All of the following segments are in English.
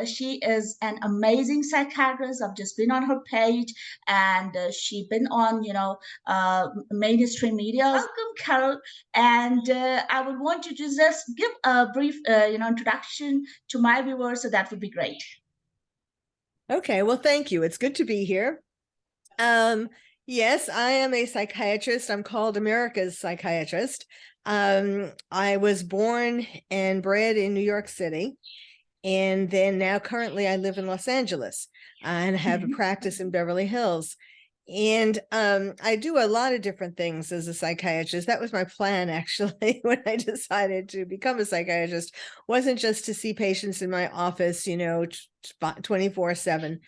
she is an amazing psychiatrist. I've just been on her page, and she's been on, mainstream media. Welcome, Carol. And I would want you to just give a brief, introduction to my viewers, so that would be great. Okay, well, thank you. It's good to be here. Yes, I am a psychiatrist. I'm called America's Psychiatrist. I was born and bred in New York City, and then now currently I live in Los Angeles and have a practice in Beverly Hills. And I do a lot of different things as a psychiatrist. That was my plan, actually, when I decided to become a psychiatrist. Wasn't just to see patients in my office, 24/7,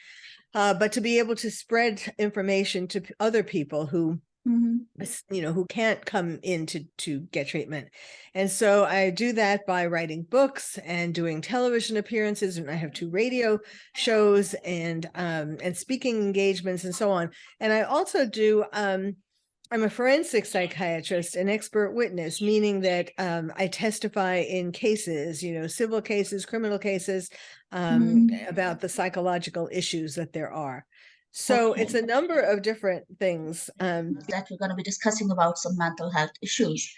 but to be able to spread information to other people who who can't come in to get treatment. And so I do that by writing books and doing television appearances, and I have 2 radio shows and speaking engagements and so on. And I also do I'm a forensic psychiatrist, an expert witness, meaning that I testify in cases, civil cases, criminal cases, about the psychological issues that there are. So it's a number of different things that we're going to be discussing about some mental health issues.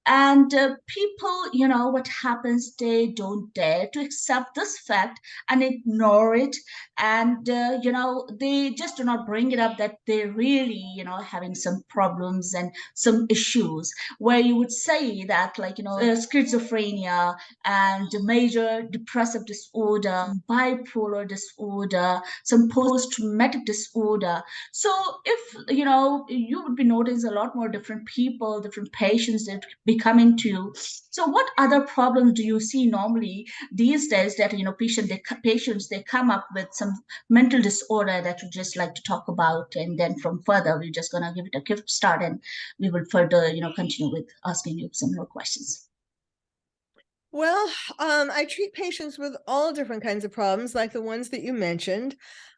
And people, what happens, they don't dare to accept this fact and ignore it. And, they just do not bring it up that they're really, having some problems and some issues, where you would say that, schizophrenia and major depressive disorder, bipolar disorder, some post-traumatic disorder. So if, you would be noticing a lot more different people, different patients that be coming to you. So what other problems do you see normally these days that, patients, they come up with some mental disorder that you just like to talk about? And then from further, we're just going to give it a quick start, and we will further, continue with asking you some more questions. Well, I treat patients with all different kinds of problems, like the ones that you mentioned.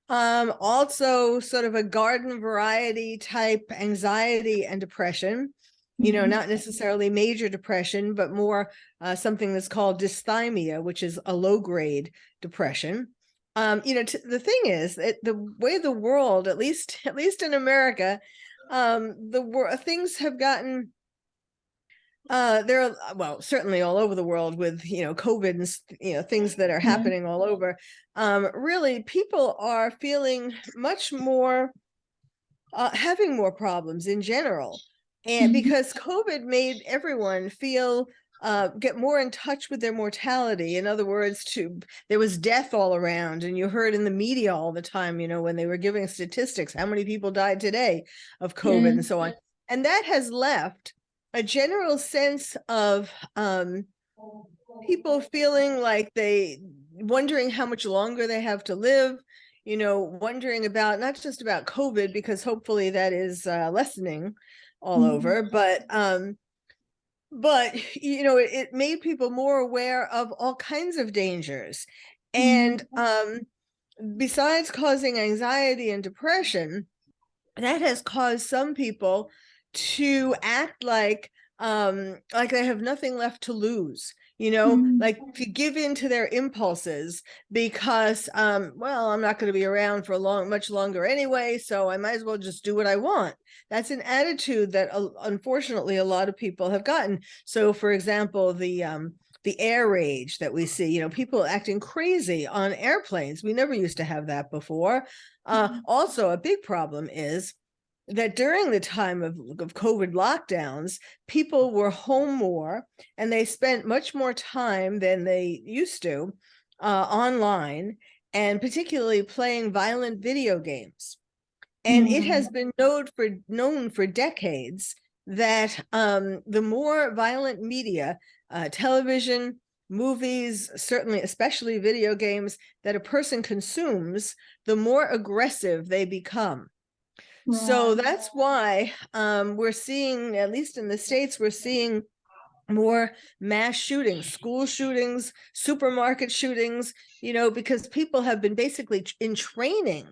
Also sort of a garden variety type anxiety and depression, not necessarily major depression, but more something that's called dysthymia, which is a low grade depression. The thing is that the way the world, at least in America, things have gotten there are, well, certainly all over the world with, COVID and, things that are happening all over. Really, people are feeling much more, having more problems in general. And because COVID made everyone feel, get more in touch with their mortality. In other words, there was death all around, and you heard in the media all the time, when they were giving statistics, how many people died today of COVID and so on. And that has left a general sense of people feeling like wondering how much longer they have to live, wondering about not just about COVID, because hopefully that is lessening all over, but it made people more aware of all kinds of dangers. And besides causing anxiety and depression, that has caused some people to act like they have nothing left to lose, like to give in to their impulses because, well, I'm not going to be around for much longer anyway, so I might as well just do what I want. That's an attitude that unfortunately a lot of people have gotten. So, for example, the air rage that we see, people acting crazy on airplanes. We never used to have that before. Also, a big problem is that during the time of COVID lockdowns, people were home more, and they spent much more time than they used to online, and particularly playing violent video games. And it has been known for decades that the more violent media, television, movies, certainly, especially video games, that a person consumes, the more aggressive they become. So that's why we're seeing, at least in the States, we're seeing more mass shootings, school shootings, supermarket shootings, because people have been basically in training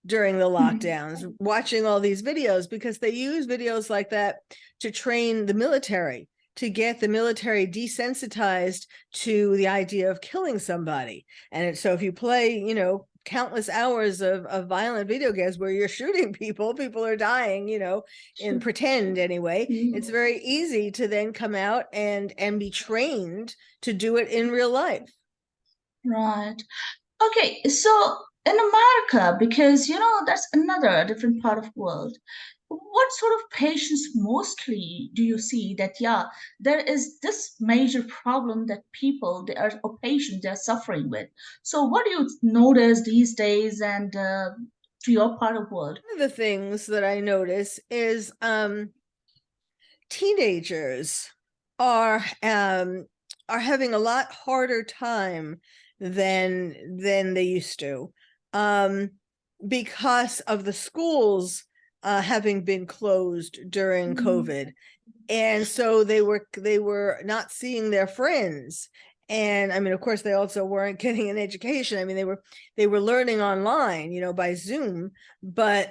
during the lockdowns, watching all these videos, because they use videos like that to train the military to get the military desensitized to the idea of killing somebody. And so if you play, you know, countless hours of violent video games where you're shooting people, people are dying, you know, in pretend anyway, it's very easy to then come out and be trained to do it in real life. Right. Okay, so in America, because that's another different part of world, what sort of patients mostly do you see that, yeah, there is this major problem that people they are or patients they're suffering with? So what do you notice these days and to your part of world? One of the things that I notice is teenagers are having a lot harder time than they used to, because of the schools having been closed during COVID. And so they were not seeing their friends. And I mean, of course, they also weren't getting an education. I mean, they were learning online, you know, by Zoom, but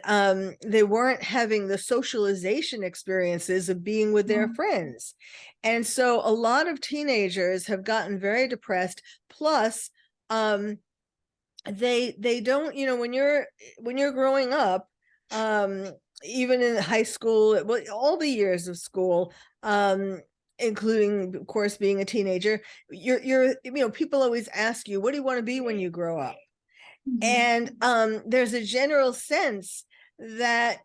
they weren't having the socialization experiences of being with their friends. And so a lot of teenagers have gotten very depressed. Plus, they don't, you know, when you're growing up, even in high school, well, all the years of school, including of course being a teenager, you're you know, people always ask you, what do you want to be when you grow up? And there's a general sense that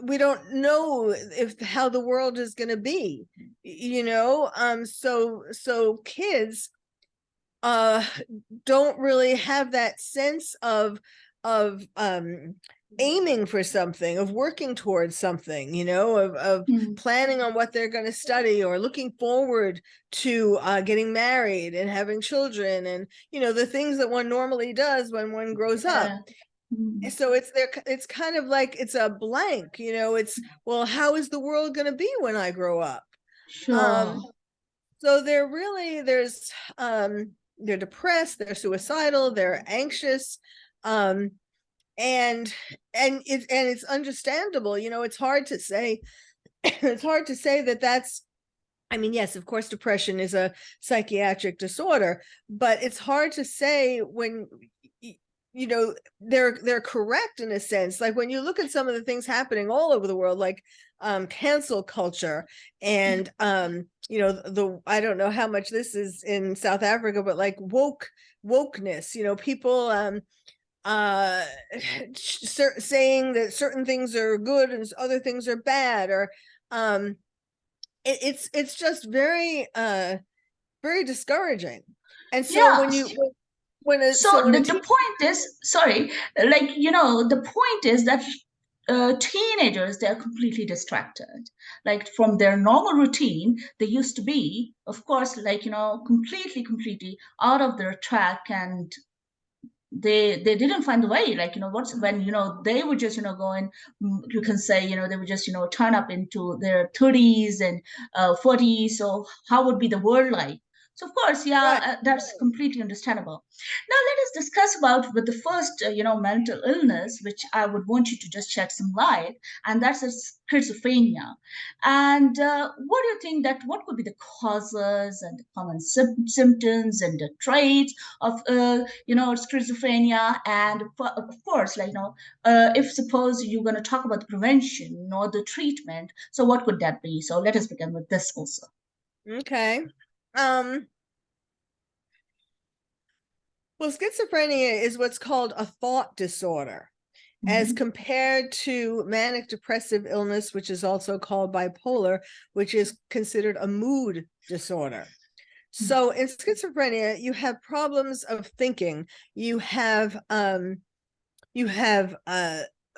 we don't know if how the world is going to be, you know. So kids don't really have that sense of aiming for something, of working towards something, you know, of planning on what they're going to study, or looking forward to getting married and having children, and you know, the things that one normally does when one grows up. Yeah. Mm, So it's kind of like it's a blank, you know. It's, well, how is the world going to be when I grow up? sure. So they're depressed, they're suicidal, they're anxious, um, and it's understandable. You know, it's hard to say. It's hard to say that that's. I mean, yes, of course, depression is a psychiatric disorder, but it's hard to say when you know they're correct in a sense. Like when you look at some of the things happening all over the world, like cancel culture, and you know, the I don't know how much this is in South Africa, but like wokeness, you know, people uh saying that certain things are good and other things are bad, or it's just very discouraging. And so Yeah. when you when a So so when a the point is, sorry, like, the point is that teenagers, they're completely distracted. Like from their normal routine, they used to be, of course, like, completely out of their track, and they didn't find the way, like, what's when they would just go in, you can say, they would just turn up into their 30s and 40s. So how would be the world like? So of course, yeah, Right. that's completely understandable. Now let us discuss about with the first mental illness, which I would want you to just shed some light, and that's a schizophrenia. And what do you think that what could be the causes and the common symptoms and the traits of schizophrenia? And of course, like, if suppose you're going to talk about the prevention or the treatment, so what could that be? So let us begin with this also. Okay. um well, schizophrenia is what's called a thought disorder, as Mhm. compared to manic depressive illness, which is also called bipolar, which is considered a mood disorder. So in schizophrenia, you have problems of thinking. You have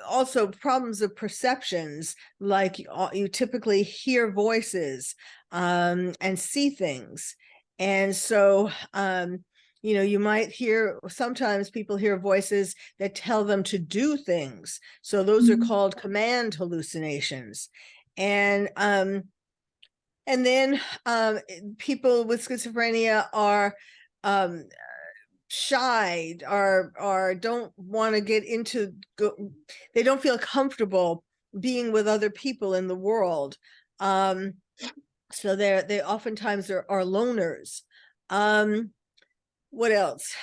also problems of perceptions, like you typically hear voices and see things. And so you know, you might hear, sometimes people hear voices that tell them to do things. So those are Mhm. called command hallucinations. And then people with schizophrenia are um, shy, or don't want to get into they don't feel comfortable being with other people in the world. So they oftentimes are loners. What else?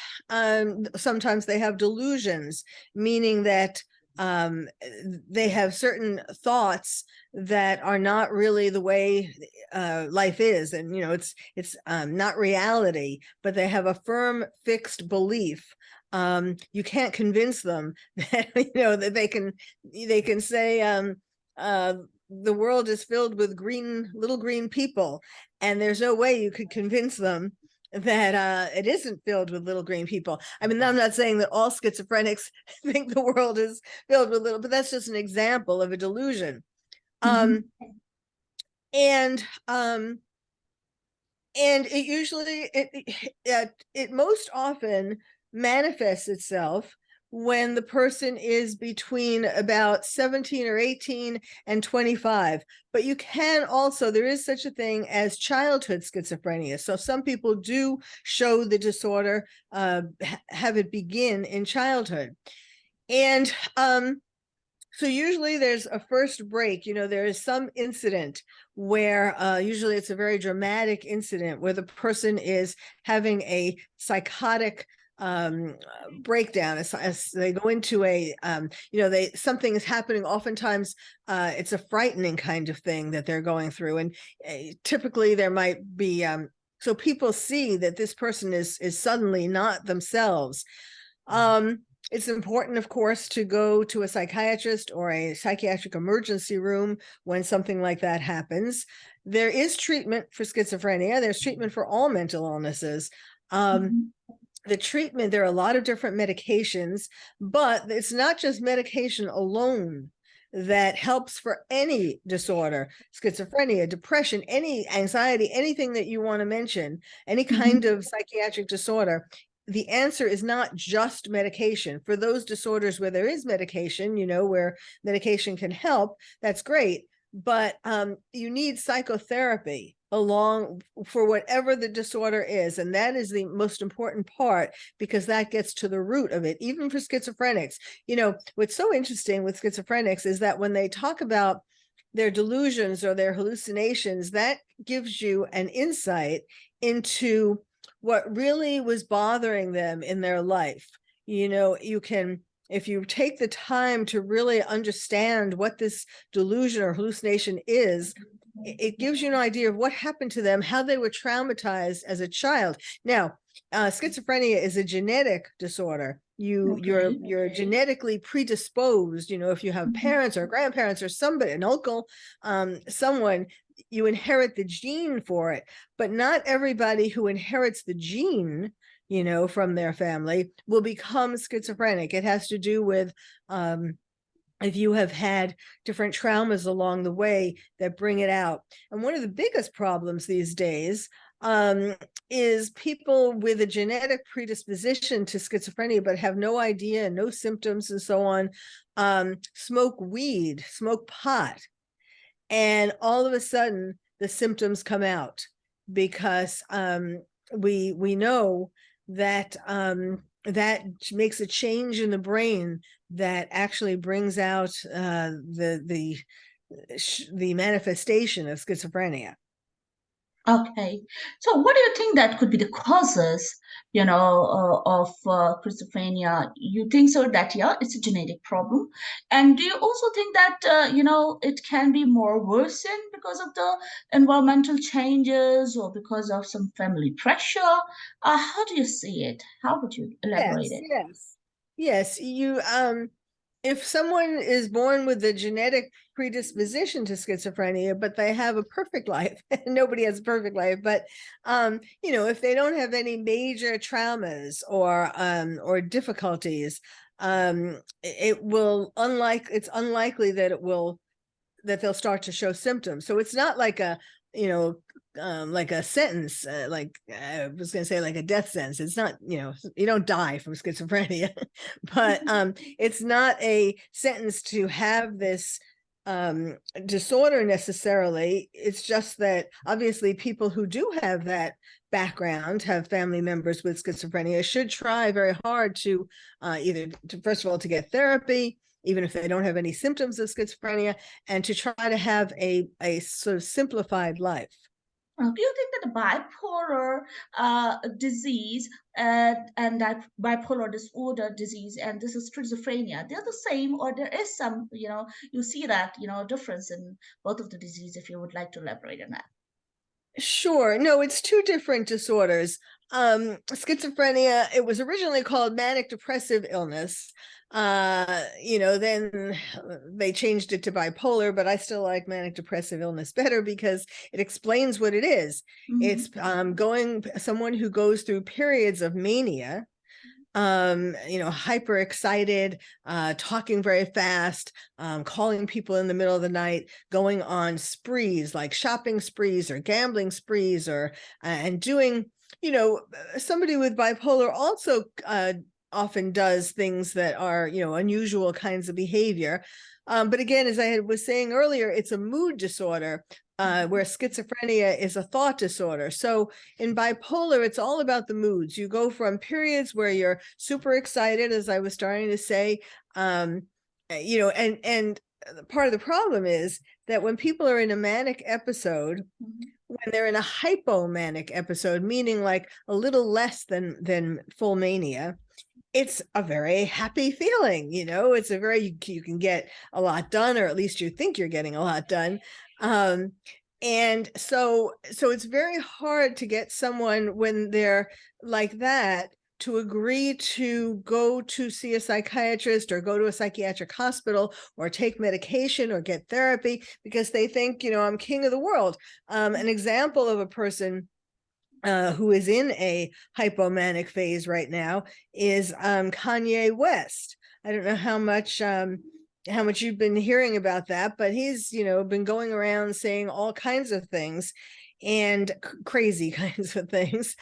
Sometimes they have delusions, meaning that they have certain thoughts that are not really the way life is, and it's not reality, but they have a firm, fixed belief. You can't convince them that that they can say the world is filled with little green people, and there's no way you could convince them that it isn't filled with little green people. I mean, I'm not saying that all schizophrenics think the world is filled with little, but that's just an example of a delusion. Mhm. And it usually it most often manifests itself when the person is between about 17 or 18 and 25. But you can also, there is such a thing as childhood schizophrenia. So some people do show the disorder, have it begin in childhood. And so usually there's a first break, there is some incident where usually it's a very dramatic incident where the person is having a psychotic breakdown as they go into something is happening. Oftentimes it's a frightening kind of thing that they're going through, and typically there might be so people see that this person is suddenly not themselves. It's important, of course, to go to a psychiatrist or a psychiatric emergency room when something like that happens. There is treatment for schizophrenia. There's treatment for all mental illnesses. Mhm. The treatment, there are a lot of different medications, but it's not just medication alone that helps for any disorder, schizophrenia, depression, any anxiety, anything that you want to mention, any kind Mhm. of psychiatric disorder. The answer is not just medication. For those disorders where there is medication, where medication can help, that's great. But you need psychotherapy along for whatever the disorder is. And that is the most important part, because that gets to the root of it, even for schizophrenics. What's so interesting with schizophrenics is that when they talk about their delusions or their hallucinations, that gives you an insight into what really was bothering them in their life. You can, if you take the time to really understand what this delusion or hallucination is, it gives you an idea of what happened to them, how they were traumatized as a child. Now, schizophrenia is a genetic disorder. You're genetically predisposed. If you have parents or grandparents or somebody, an uncle, someone, you inherit the gene for it. But not everybody who inherits the gene, from their family will become schizophrenic. It has to do with if you have had different traumas along the way that bring it out. And one of the biggest problems these days is people with a genetic predisposition to schizophrenia but have no idea, no symptoms, and so on, smoke weed, smoke pot, and all of a sudden the symptoms come out, because we know that that makes a change in the brain that actually brings out the manifestation of schizophrenia. Okay. So, what do you think that could be the causes, of schizophrenia? You think so that, yeah, it's a genetic problem. And do you also think that, it can be more worsened because of the environmental changes or because of some family pressure? How do you see it? How would you elaborate Yes, it? yes, yes. If someone is born with a genetic predisposition to schizophrenia, but they have a perfect life, nobody has a perfect life, but if they don't have any major traumas or difficulties, it's unlikely that they'll start to show symptoms. So it's not like like a sentence, I was going to say like a death sentence. It's not, you don't die from schizophrenia, but it's not a sentence to have this disorder necessarily. It's just that obviously people who do have that background, have family members with schizophrenia, should try very hard to first of all, to get therapy, even if they don't have any symptoms of schizophrenia, and to try to have a sort of simplified life. Do you think that the bipolar disease and that bipolar disorder disease and this is schizophrenia, they're the same, or there is some, you see that, difference in both of the disease, if you would like to elaborate on that? Sure. No, it's two different disorders. Schizophrenia, it was originally called manic depressive illness. Then they changed it to bipolar, but I still like manic depressive illness better because it explains what it is. It's someone who goes through periods of mania, hyper excited, talking very fast, calling people in the middle of the night, going on sprees like shopping sprees or gambling sprees, or and doing, somebody with bipolar also often does things that are, unusual kinds of behavior. But again, as I was saying earlier, it's a mood disorder, where schizophrenia is a thought disorder. So in bipolar, it's all about the moods. You go from periods where you're super excited, as I was starting to say, and part of the problem is that when people are in a manic episode, when they're in a hypomanic episode, meaning like a little less than full mania, it's a very happy feeling. It's a very, you can get a lot done, or at least you think you're getting a lot done. And so it's very hard to get someone when they're like that to agree to go to see a psychiatrist or go to a psychiatric hospital or take medication or get therapy, because they think, I'm king of the world. An example of a person who is in a hypomanic phase right now is Kanye West. I don't know how much you've been hearing about that, but he's, been going around saying all kinds of things, and crazy kinds of things.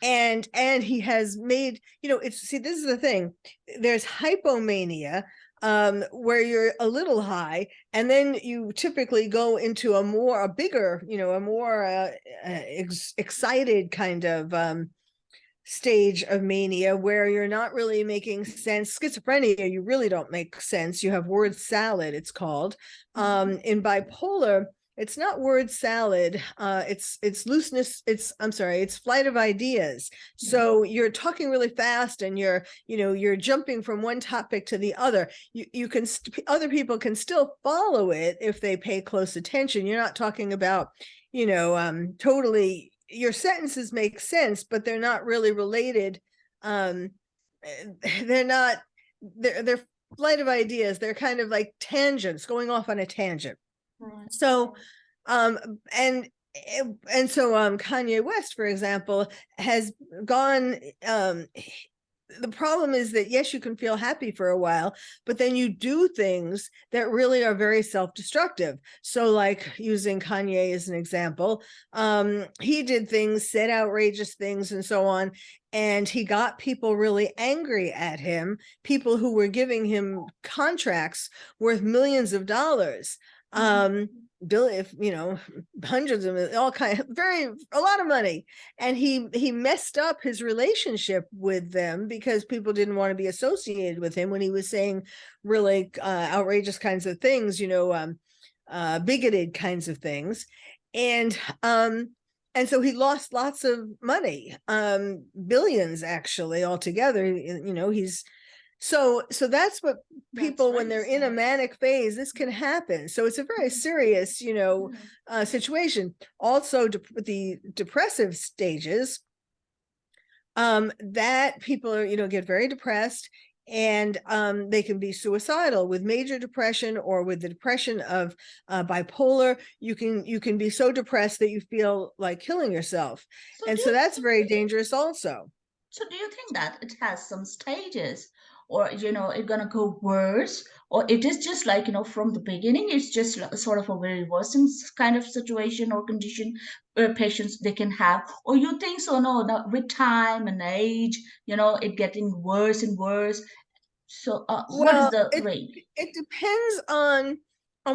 And he has made, this is the thing. There's hypomania, where you're a little high, and then you typically go into a more excited kind of stage of mania, where you're not really making sense. Schizophrenia, you really don't make sense. You have word salad, it's called. In bipolar, it's not word salad. It's looseness. It's flight of ideas. So you're talking really fast, and you're jumping from one topic to the other. You can, other people can still follow it if they pay close attention. You're not talking about, totally, your sentences make sense, but they're not really related. They're not, they're flight of ideas. They're kind of like tangents, going off on a tangent. Right. So, and so Kanye West, for example, has gone, the problem is that, yes, you can feel happy for a while, but then you do things that really are very self-destructive. So like, using Kanye as an example, he did things, said outrageous things and so on, and he got people really angry at him, people who were giving him contracts worth millions of dollars. Hundreds of all kind, a lot of money, and he messed up his relationship with them because people didn't want to be associated with him when he was saying really outrageous kinds of things, bigoted kinds of things, and so he lost lots of money, billions actually altogether. He's so that's what people, when they're in a manic phase, this can happen. So it's a very serious, situation. Also, the depressive stages, that people are, get very depressed, and they can be suicidal with major depression, or with the depression of bipolar. You can be so depressed that you feel like killing yourself, and so that's very dangerous also. So do you think that it has some stages, or it's gonna go worse, or it is just like, from the beginning, it's just sort of a very worsening kind of situation or condition where patients they can have, or you think so? No, no, with time and age, it getting worse and worse. So what is Well, the it rate? it depends on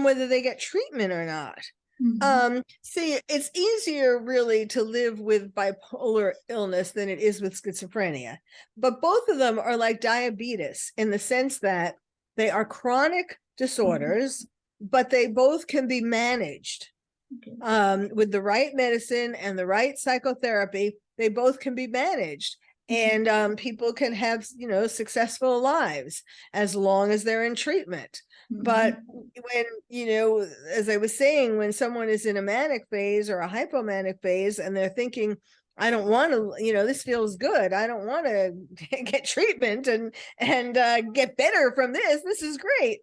whether they get treatment or not. Mhm. See, it's easier really to live with bipolar illness than it is with schizophrenia. But both of them are like diabetes, in the sense that they are chronic disorders, but they both can be managed. Okay. With the right medicine and the right psychotherapy, they both can be managed. And people can have, successful lives as long as they're in treatment. But when, as I was saying, when someone is in a manic phase or a hypomanic phase and they're thinking, I don't want to, this feels good. I don't want to get treatment and get better from this. This is great.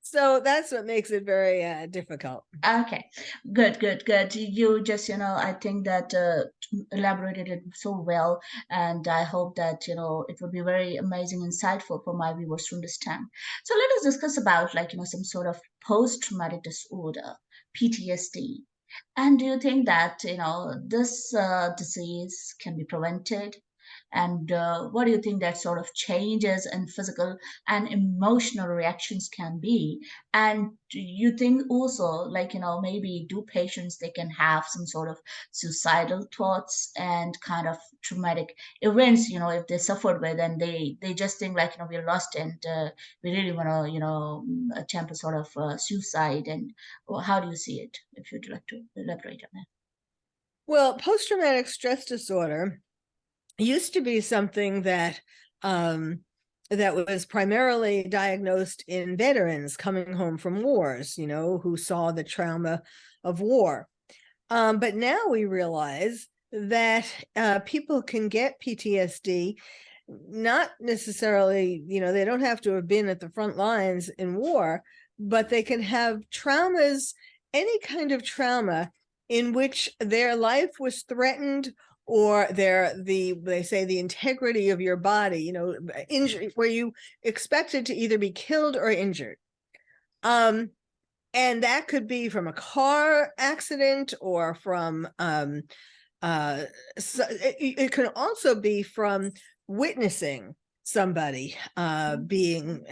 So that's what makes it very difficult. Okay, good, good, good. You just, I think that elaborated it so well, and I hope that, it would be very amazing, insightful for my viewers to understand. So let us discuss about, like, some sort of post-traumatic disorder, PTSD. And do you think that, this disease can be prevented? And what do you think that sort of changes in physical and emotional reactions can be? And do you think also, like, maybe do patients, they can have some sort of suicidal thoughts and kind of traumatic events, if they suffered with, and they just think like, we're lost, and we really want to, attempt a sort of suicide. And well, how do you see it, if you'd like to elaborate on that? Well, post-traumatic stress disorder used to be something that that was primarily diagnosed in veterans coming home from wars, who saw the trauma of war. But now we realize that people can get PTSD, not necessarily, they don't have to have been at the front lines in war, but they can have traumas, any kind of trauma in which their life was threatened, or they say the integrity of your body, injury, where you expected to either be killed or injured. And that could be from a car accident or from so it can also be from witnessing somebody being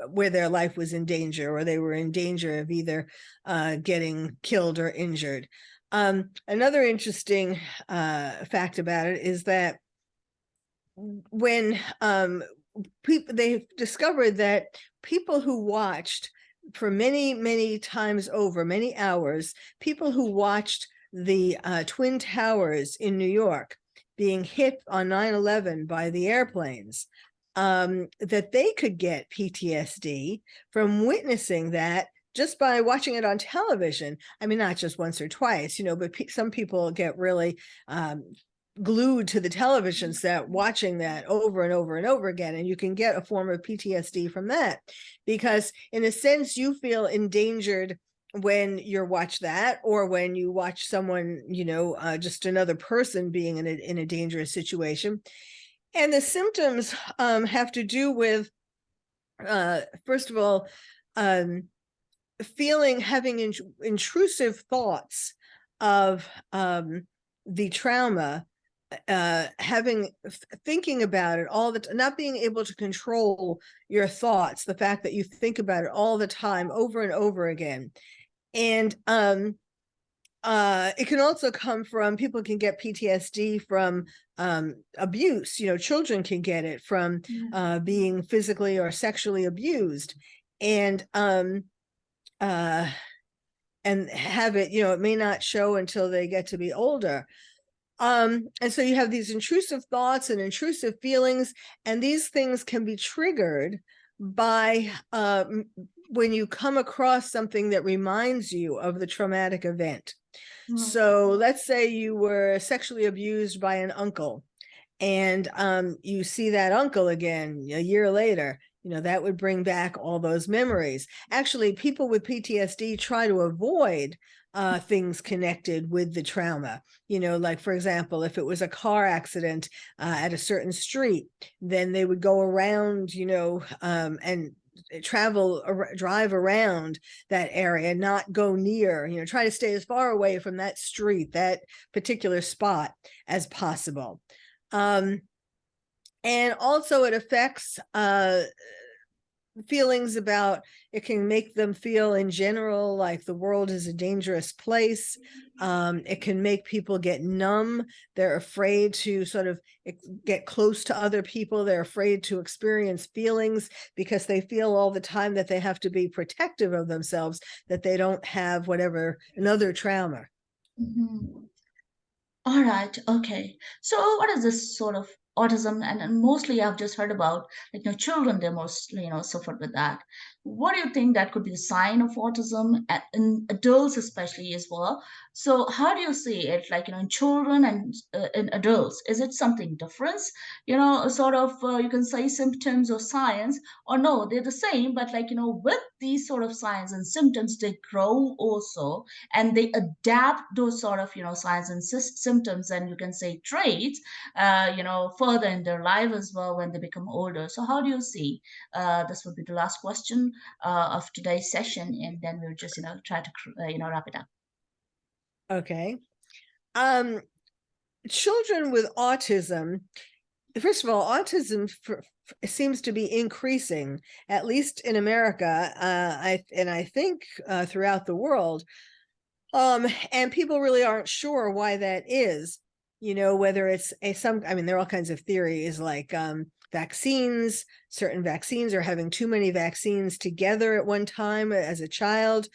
where their life was in danger, or they were in danger of either getting killed or injured. Another interesting fact about it is that when they've discovered that people who watched for many, many times over, many hours, people who watched the Twin Towers in New York being hit on 9/11 by the airplanes, that they could get PTSD from witnessing that just by watching it on television. I mean, not just once or twice, but some people get really glued to the television set watching that over and over and over again, and you can get a form of PTSD from that, because in a sense you feel endangered when you watch that, or when you watch someone, just another person being in a dangerous situation. And the symptoms have to do with first of all, having intrusive thoughts of the trauma, thinking about it all the time, not being able to control your thoughts, the fact that you think about it all the time over and over again. And it can also come from, people can get PTSD from abuse. Children can get it from being physically or sexually abused, and have it, it may not show until they get to be older. And so you have these intrusive thoughts and intrusive feelings, and these things can be triggered by when you come across something that reminds you of the traumatic event. So let's say you were sexually abused by an uncle, and you see that uncle again a year later. That would bring back all those memories. Actually, people with PTSD try to avoid things connected with the trauma. Like, for example, if it was a car accident at a certain street, then they would go around, and drive around that area, not go near, try to stay as far away from that street, that particular spot, as possible. And also it affects feelings about, it can make them feel in general like the world is a dangerous place. It can make people get numb. They're afraid to sort of get close to other people. They're afraid to experience feelings because they feel all the time that they have to be protective of themselves, that they don't have whatever, another trauma. Mhm. All right, okay. So what is this sort of autism? And mostly I've just heard about like children, they mostly suffered with that. What do you think that could be a sign of autism in adults especially as well? So how do you see it like in children and in adults? Is it something different? Sort of you can say symptoms or signs, or no, they're the same, but like with these sort of signs and symptoms, they grow also and they adapt those sort of signs and symptoms and you can say traits further in their life as well when they become older. So how do you see, this would be the last question of today's session, and then we'll just try to wrap it up. Okay. Children with autism, first of all, autism seems to be increasing, at least in America, I think throughout the world. And people really aren't sure why that is. Whether it's I mean, there are all kinds of theories, like vaccines. Certain vaccines are having too many vaccines together at one time as a child.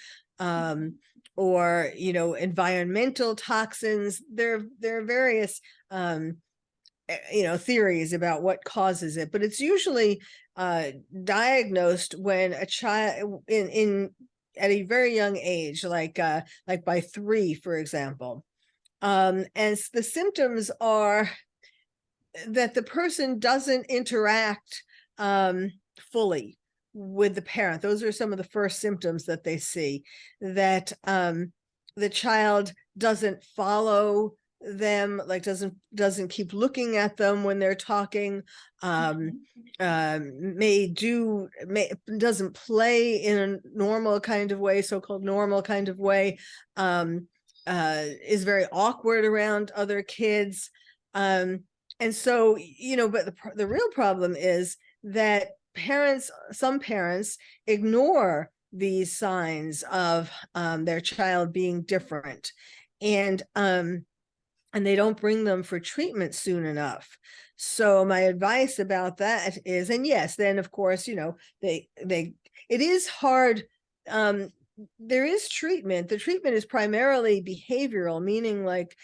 Or environmental toxins. There are various theories about what causes it, but it's usually diagnosed when a child in at a very young age, like by 3, for example. And the symptoms are that the person doesn't interact fully with the parent. Those are some of the first symptoms that they see, that the child doesn't follow them, like doesn't keep looking at them when they're talking, doesn't play in a normal kind of way, so-called normal kind of way, is very awkward around other kids. And so, but the real problem is that some parents ignore these signs of their child being different, and they don't bring them for treatment soon enough. So my advice about that is, and yes, then of course, it is hard. There is treatment. The treatment is primarily behavioral, meaning like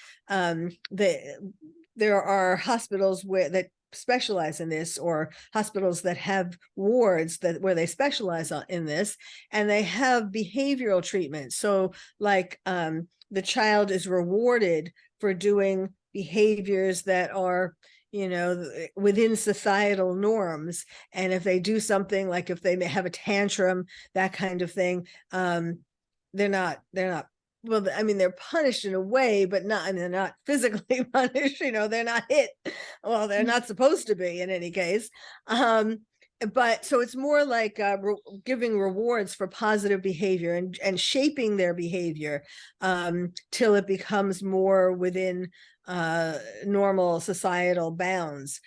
there are hospitals that specialize in this, or hospitals that have wards where they specialize in this, and they have behavioral treatment. So like the child is rewarded for doing behaviors that are within societal norms, and if they do something, like if they have a tantrum, that kind of thing, they're not well, I mean, they're punished in a way, but they're not physically punished. They're not hit. Well, they're not supposed to be in any case. But so it's more like giving rewards for positive behavior and shaping their behavior till it becomes more within normal societal bounds.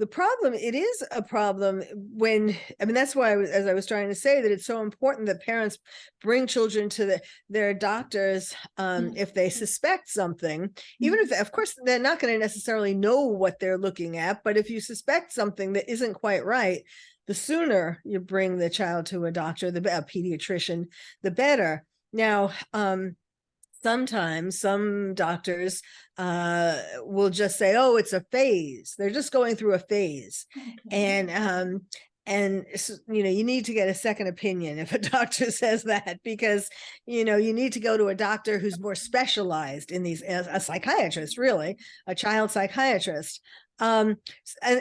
The problem, it is a problem when, I mean, that's why, as I was trying to say, that it's so important that parents bring children to their doctors if they suspect something, even if, of course, they're not going to necessarily know what they're looking at, but if you suspect something that isn't quite right, the sooner you bring the child to a doctor, a pediatrician, the better. Now, sometimes some doctors will just say, oh, it's a phase. They're just going through a phase. Okay. And you need to get a second opinion if a doctor says that, because you need to go to a doctor who's more specialized in these, a psychiatrist, really, a child psychiatrist. And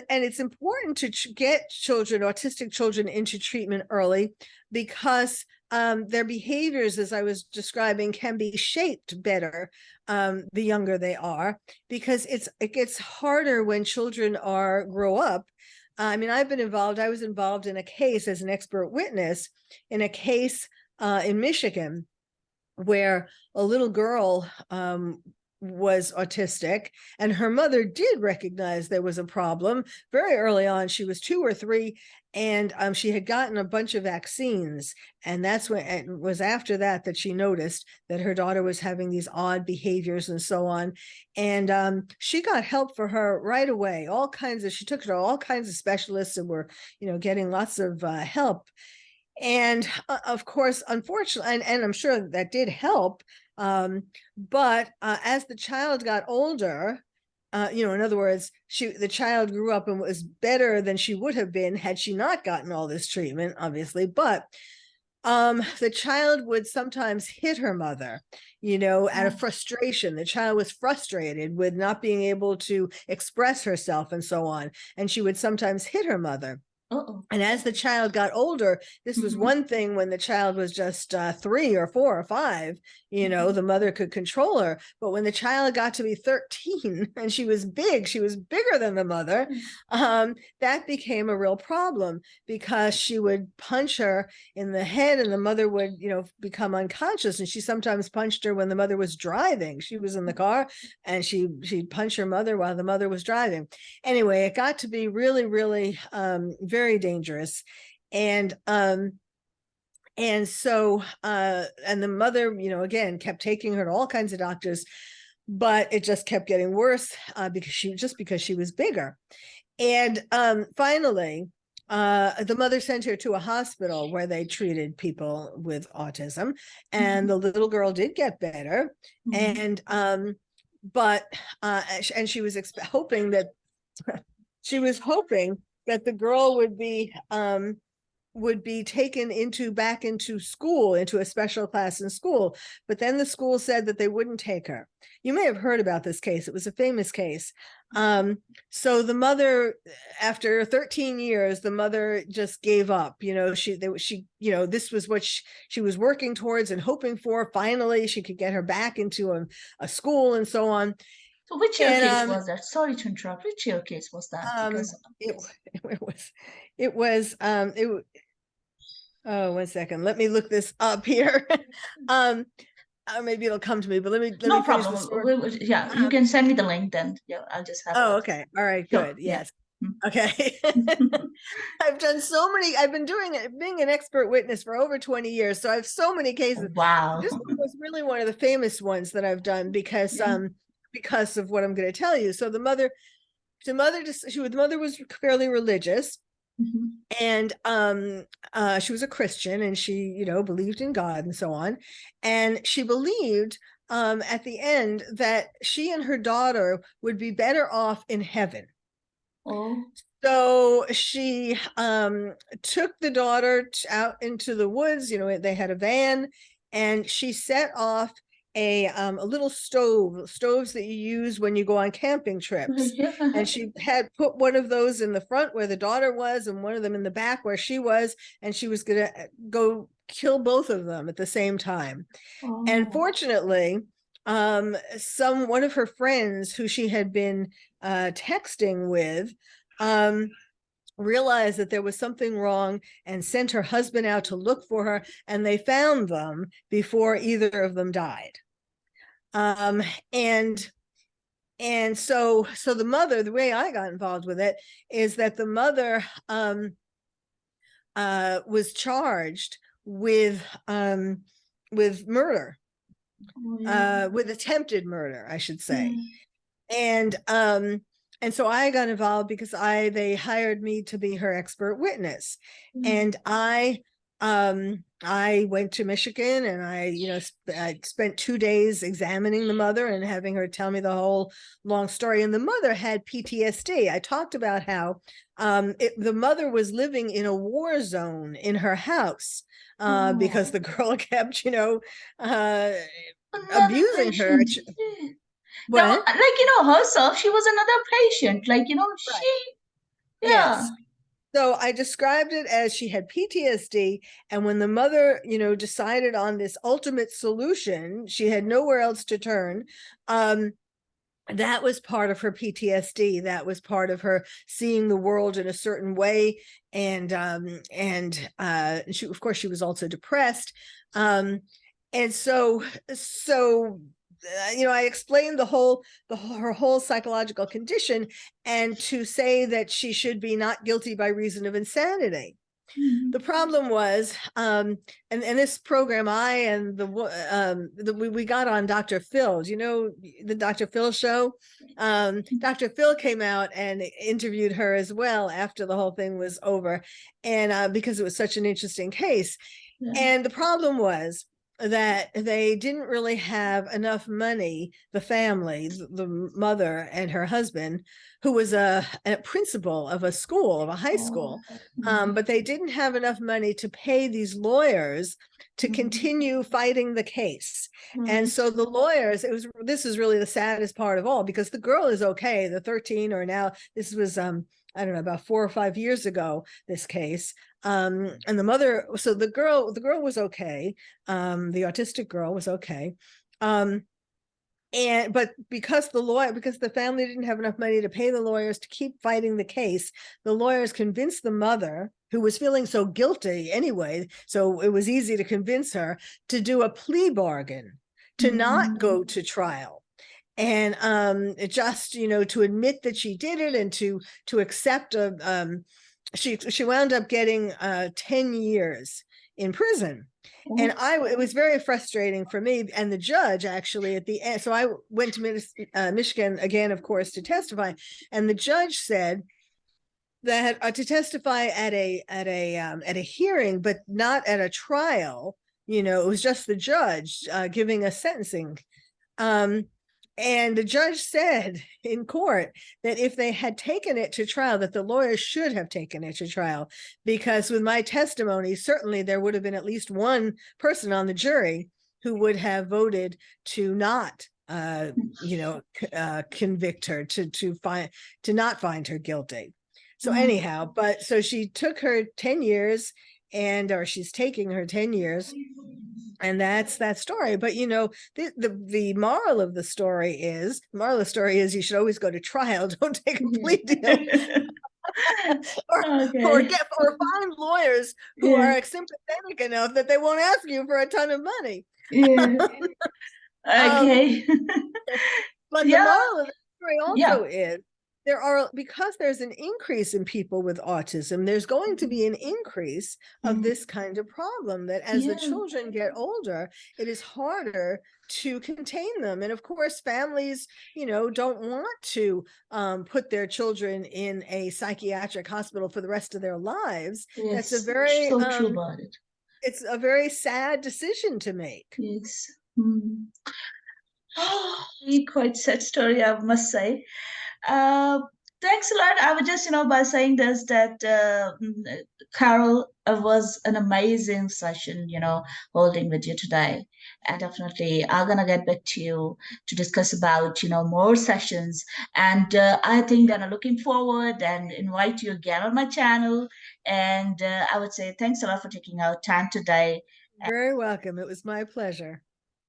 it's important to get autistic children into treatment early, because their behaviors, as I was describing, can be shaped better the younger they are, because it gets harder when children grow up. I mean, I was involved in a case as an expert witness in a case in Michigan, where a little girl was autistic, and her mother did recognize there was a problem very early on. She was 2 or 3, and she had gotten a bunch of vaccines, and that's when it was after that she noticed that her daughter was having these odd behaviors and so on. And she got help for her right away. She took her to all kinds of specialists and were, getting lots of help. And of course, unfortunately, and I'm sure that did help. But as the child got older, in other words, the child grew up and was better than she would have been had she not gotten all this treatment, obviously. But the child would sometimes hit her mother, out of frustration. The child was frustrated with not being able to express herself and so on. And she would sometimes hit her mother. Uh-oh. And as the child got older, this was one thing when the child was just 3 or 4 or 5, the mother could control her. But when the child got to be 13 and she was bigger than the mother, that became a real problem, because she would punch her in the head and the mother would, become unconscious. And she sometimes punched her when the mother was driving. She was in the car and she'd punch her mother while the mother was driving. Anyway, it got to be really, really very dangerous. And so and the mother, again, kept taking her to all kinds of doctors, but it just kept getting worse because she was bigger. And finally, the mother sent her to a hospital where they treated people with autism, and the little girl did get better. And but she was hoping that the girl would be taken back into school, into a special class in school. But then the school said that they wouldn't take her. You may have heard about this case. It was a famous case. So the mother, after 13 years, the mother just gave up. This was what she was working towards and hoping for. Finally, she could get her back into a school and so on. So which year case was that? Sorry to interrupt. Which year case was that? Because it was oh, 1 second. Let me look this up here. Maybe it'll come to me, but let me no finish problem. the story. Yeah, you can send me the link then. Yeah, I'll just have a look. Okay. All right, Sure. good. Yes. Okay. I've done so many. I've been being an expert witness for over 20 years. So I have so many cases. Wow. This one was really one of the famous ones that I've done because of what I'm going to tell you. So the mother was fairly religious. And she was a Christian, and she, believed in God and so on. And she believed at the end that she and her daughter would be better off in heaven. Oh. So she took the daughter out into the woods. They had a van, and she set off a little stoves that you use when you go on camping trips. And she had put one of those in the front where the daughter was, and one of them in the back where she was, and she was going to go kill both of them at the same time. Oh. And fortunately, one of her friends who she had been texting with realized that there was something wrong and sent her husband out to look for her, and they found them before either of them died. And so the mother, the way I got involved with it is that the mother was charged with murder, with attempted murder, I should say. And so I got involved because they hired me to be her expert witness. And I went to Michigan, and I spent 2 days examining the mother and having her tell me the whole long story. And the mother had PTSD. I talked about how the mother was living in a war zone in her house because the girl kept, abusing her. Well, herself, she was another patient. Right. Yes. So I described it as she had PTSD, and when the mother, decided on this ultimate solution, she had nowhere else to turn. That was part of her PTSD. That was part of her seeing the world in a certain way, and she, of course, she was also depressed, and so I explained her whole psychological condition, and to say that she should be not guilty by reason of insanity. The problem was, and this program, we got on Dr. Phil. Do you know the Dr. Phil show? Dr. Phil came out and interviewed her as well after the whole thing was over, and because it was such an interesting case. Yeah. And the problem was that they didn't really have enough money, the family, the mother and her husband, who was a principal of a school, of a high school, but they didn't have enough money to pay these lawyers to continue fighting the case. And so the lawyers, this is really the saddest part of all, because the girl is okay, the 13, or now, this was I don't know, about 4 or 5 years ago, this case. And the mother, so the girl was okay. The autistic girl was okay. But because the family didn't have enough money to pay the lawyers to keep fighting the case, the lawyers convinced the mother, who was feeling so guilty anyway, so it was easy to convince her, to do a plea bargain, to not go to trial. And just, to admit that she did it, and to accept she wound up getting 10 years in prison. And it was very frustrating for me and the judge, actually, at the end. So I went to Michigan again, of course, to testify, and the judge said that to testify at a hearing, but not at a trial. It was just the judge giving a sentencing. And the judge said in court that if they had taken it to trial, that the lawyers should have taken it to trial, because with my testimony, certainly there would have been at least one person on the jury who would have voted to not, convict her, to not find her guilty. So anyhow, so she took her 10 years, or she's taking her 10 years. And that's that story. But the moral of the story is you should always go to trial. Don't take a plea deal. or find lawyers who are sympathetic enough that they won't ask you for a ton of money. Okay. But the moral of the story also is, because there's an increase in people with autism, there's going to be an increase of this kind of problem, that as the children get older, it is harder to contain them. And of course, families, don't want to put their children in a psychiatric hospital for the rest of their lives. Yes, that's a very so true about it. It's a very sad decision to make. Yes. Quite sad story, I must say. Thanks a lot. I would just, by saying this, that Carole, was an amazing session, holding with you today. And definitely, I'm going to get back to you to discuss about, more sessions. And I think that I'm looking forward and invite you again on my channel. And I would say thanks a lot for taking out time today. Very welcome. It was my pleasure.